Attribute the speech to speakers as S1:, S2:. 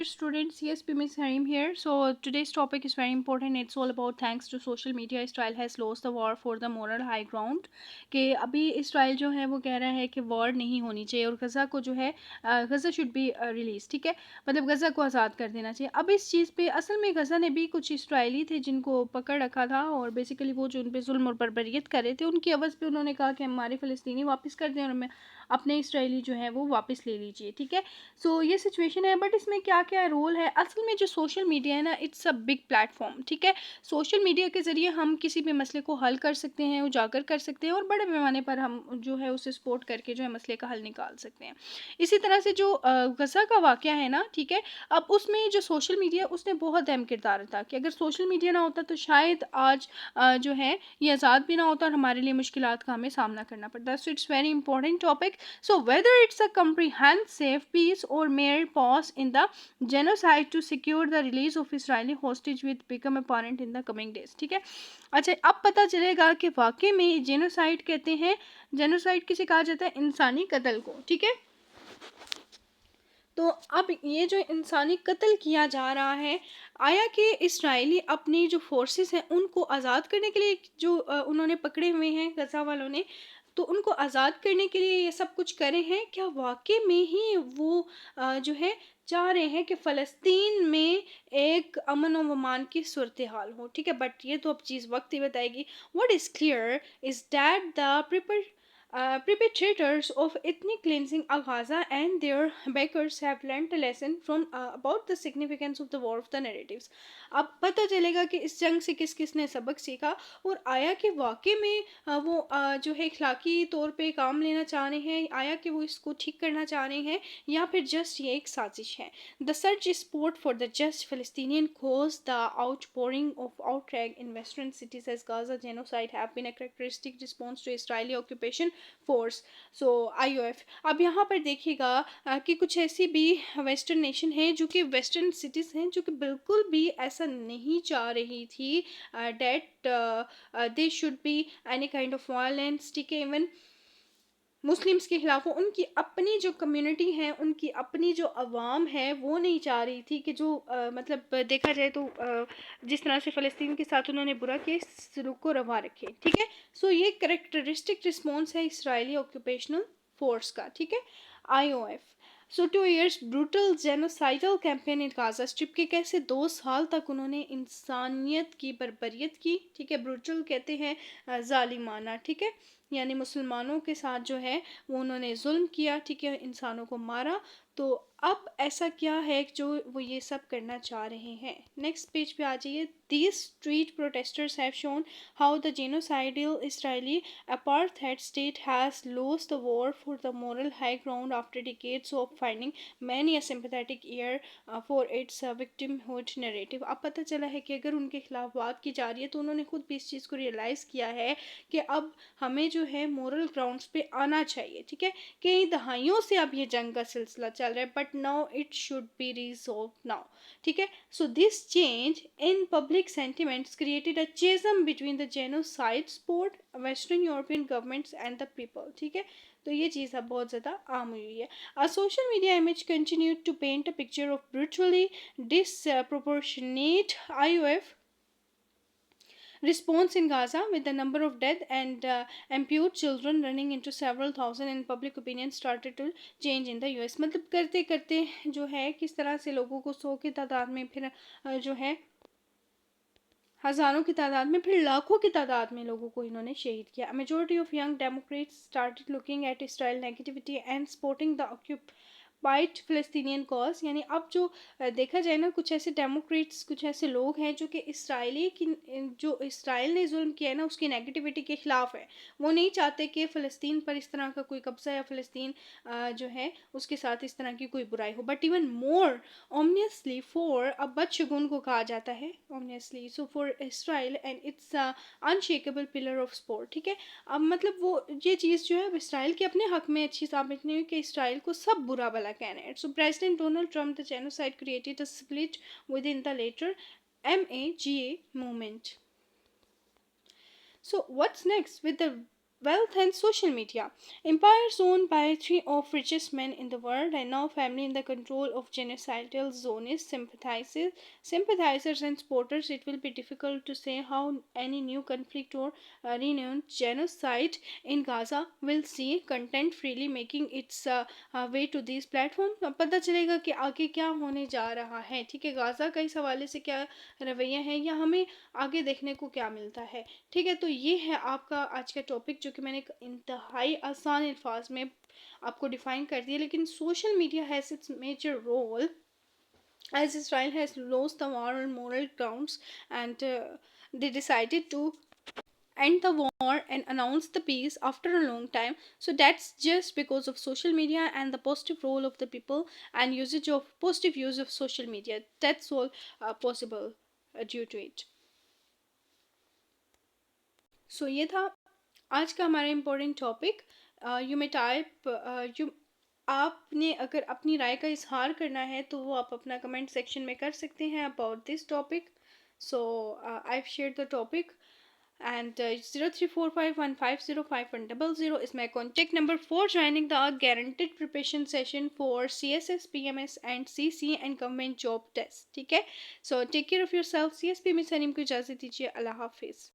S1: Students, yes, Miss Harim here. So today's topic is very important. It's all about thanks to social media, Israel has lost the war for the moral high ground. कि अभी Israel जो है वो कह रहा है कि war नहीं होनी चाहिए और गज़ा को जो है गज़ा शुड बी रिलीज, ठीक है, मतलब गज़ा को आज़ाद कर देना चाहिए. अब इस चीज़ पे असल में गज़ा ने भी कुछ इसराइली थे जिनको पकड़ रखा था और बेसिकली वो जो उन पर जुल्म और बर्बरियत कर रहे थे उनकी आवाज़ पे उन्होंने कहा कि हमारे फ़लस्तीनी वापस कर दें और हमें अपने इसराइली जो है वो वापस ले लीजिए, ठीक है. सो ये सिचुएशन है, बट इसमें क्या क्या रोल है असल में. जो सोशल मीडिया है ना, इट्स अ बिग प्लेटफॉर्म, ठीक है. सोशल मीडिया के ज़रिए हम किसी भी मसले को हल कर सकते हैं, उजागर कर सकते हैं और बड़े पैमाने पर हम जो है उसे सपोर्ट करके जो है मसले का हल निकाल सकते हैं. इसी तरह से जो गज़ा का वाक़या है ना, ठीक है, अब उसमें जो सोशल मीडिया उसने बहुत अहम किरदार अदा किया. अगर सोशल मीडिया ना होता तो शायद आज जो है ये आज़ाद भी ना होता और हमारे लिए मुश्किलात का हमें सामना करना पड़ता. So it's very important topic. So, whether it's a comprehensive peace or mere pause in the genocide to secure the release of Israeli hostage will become apparent in the coming days. ठीक है. अच्छा, अब पता चलेगा कि वाकई में genocide कहते हैं, जेनोसाइड किसे कहा जाता है, इंसानी कत्ल को, ठीक है. तो अब ये जो इंसानी कत्ल किया जा रहा है, आया कि इसराइली अपनी जो फोर्सेस हैं उनको आज़ाद करने के लिए जो उन्होंने पकड़े हुए हैं गज़ा वालों ने, तो उनको आज़ाद करने के लिए ये सब कुछ करे हैं. क्या वाकई में ही वो जो है चाह रहे हैं कि फ़लस्तीन में एक अमन व अमान की सूरत हाल हो, ठीक है. बट ये तो अब चीज़ वक्त ही बताएगी. What is clear is that the perpetrators of ethnic cleansing of Gaza and their backers have learned a lesson from about the significance of the war of the narratives. अब पता चलेगा कि इस जंग से किस किस ने सबक सीखा और आया कि वाकई में वो जो है इखलाकी तौर पे काम लेना चाह रहे हैं, आया कि वो इसको ठीक करना चाह रहे हैं या फिर जस्ट ये एक साजिश है. The surge support for the just Palestinian cause, the outpouring of outrage in western cities as Gaza genocide have been a characteristic response to Israeli occupation force. So IOF. अब यहाँ पर देखिएगा कि कुछ ऐसी भी वेस्टर्न नेशन है जो कि वेस्टर्न सिटीज़ हैं जो कि बिल्कुल भी ऐसा नहीं चाह रही थी that they should be any kind of violence, ठीक है. इवन मुस्लिम्स के खिलाफ हो, उनकी अपनी जो कम्युनिटी है, उनकी अपनी जो अवाम है वो नहीं चाह रही थी कि जो मतलब देखा जाए तो जिस तरह से फ़लस्तीन के साथ उन्होंने बुरा किया, इस रुख को रवा रखे, ठीक है. सो ये करेक्टरिस्टिक रिस्पॉन्स है इसराइली ऑक्यूपेशनल फोर्स का, ठीक है. IOF. So 2 years brutal genocidal campaign in Gaza strip के कैसे 2 साल तक उन्होंने इंसानियत की बर्बरियत की, ठीक है. ब्रूटल कहते हैं जालिमाना, ठीक है, यानी मुसलमानों के साथ जो है वो उन्होंने जुल्म किया, ठीक है, इंसानों को मारा. तो अब ऐसा क्या है जो वो ये सब करना चाह रहे हैं. नेक्स्ट पेज पे आ जाइए. These street protesters have shown how the genocidal Israeli apartheid state has lost the war for the moral high ground after decades of finding many a sympathetic ear for its victimhood narrative. अब पता चला है कि अगर उनके खिलाफ बात की जा रही है तो उन्होंने खुद भी इस चीज़ को रियलाइज़ किया है कि अब हमें जो है मोरल ग्राउंड्स पे आना चाहिए, ठीक है. कई दहाइयों से अब ये जंग का सिलसिला चल रहा है, but now it should be resolve now, ठीक है. So this change in public sentiments created a chasm between the genocide support western European governments and the people, ठीक है. तो ये चीज़ अब बहुत ज़्यादा आम हुई है. A social media image continue to paint a picture of brutally disproportionate IOF response in Gaza, with the number of dead and amputed children running into several thousand, and public opinion started to change in the US. मतलब करते करते जो है किस तरह से लोगों को 100 की तादाद में, फिर जो है हज़ारों की तादाद में, फिर लाखों की तादाद में लोगों को इन्होंने शहीद किया. Majority of young democrats started looking at Israel negativity and supporting the occupied Palestinian cause. यानी अब जो देखा जाए ना, कुछ ऐसे डेमोक्रेट्स, कुछ ऐसे लोग हैं जो कि इसराइली की जो इसराइल ने जुल्म किया है ना उसकी नेगेटिविटी के ख़िलाफ़ है. वो नहीं चाहते कि फ़लस्तीन पर इस तरह का कोई कब्ज़ा या फ़लस्तीन जो है उसके साथ इस तरह की कोई बुराई हो. But even more ominously for अब बदशगुन को कहा जाता है ominously, so for Israel and it's a unshakable pillar of sport, ठीक है. अब मतलब वो ये चीज़ जो है अब इसराइल के अपने हक में अच्छी साबित नहीं हुई कि इसराइल को सब बुरा भला कहना है. सो president Donald Trump the genocide created a split within the later MAGA movement. So what's next with the wealth and social media. Empires owned by three of richest men in the world and now firmly in the control of genocidal Zionist sympathizers and supporters. It will be difficult to say how any new conflict or renewed genocide in Gaza will see content freely making its way to this platform. पता चलेगा कि आगे क्या होने जा रहा है. ठीक है, गाज़ा का इस हवाले से क्या रवैया है या हमें आगे देखने को क्या मिलता है. ठीक है, तो ये है आपका आज का टॉपिक जो कि मैंने एक इंतहाई आसान अल्फाज में आपको डिफाइन कर दिया. लेकिन social media has its major role as Israel has lost the war on moral grounds, and they decided to end the war and announce the peace after a long time. So that's just because of social media and the positive role of the people and usage of positive use of social media. That's all possible due to it. So ये था आज का हमारा important topic. You may type you आपने अगर अपनी राय का इजहार करना है तो वो आप अपना कमेंट सेक्शन में कर सकते हैं about this topic. So I have share the topic and 0345150500 is my contact number for joining the guaranteed preparation session for CSS, PMS and CC and government job test. ठीक है, so take care of yourself. CSP में सलीम को इजाज़त दीजिए. अल्लाह हाफिज़.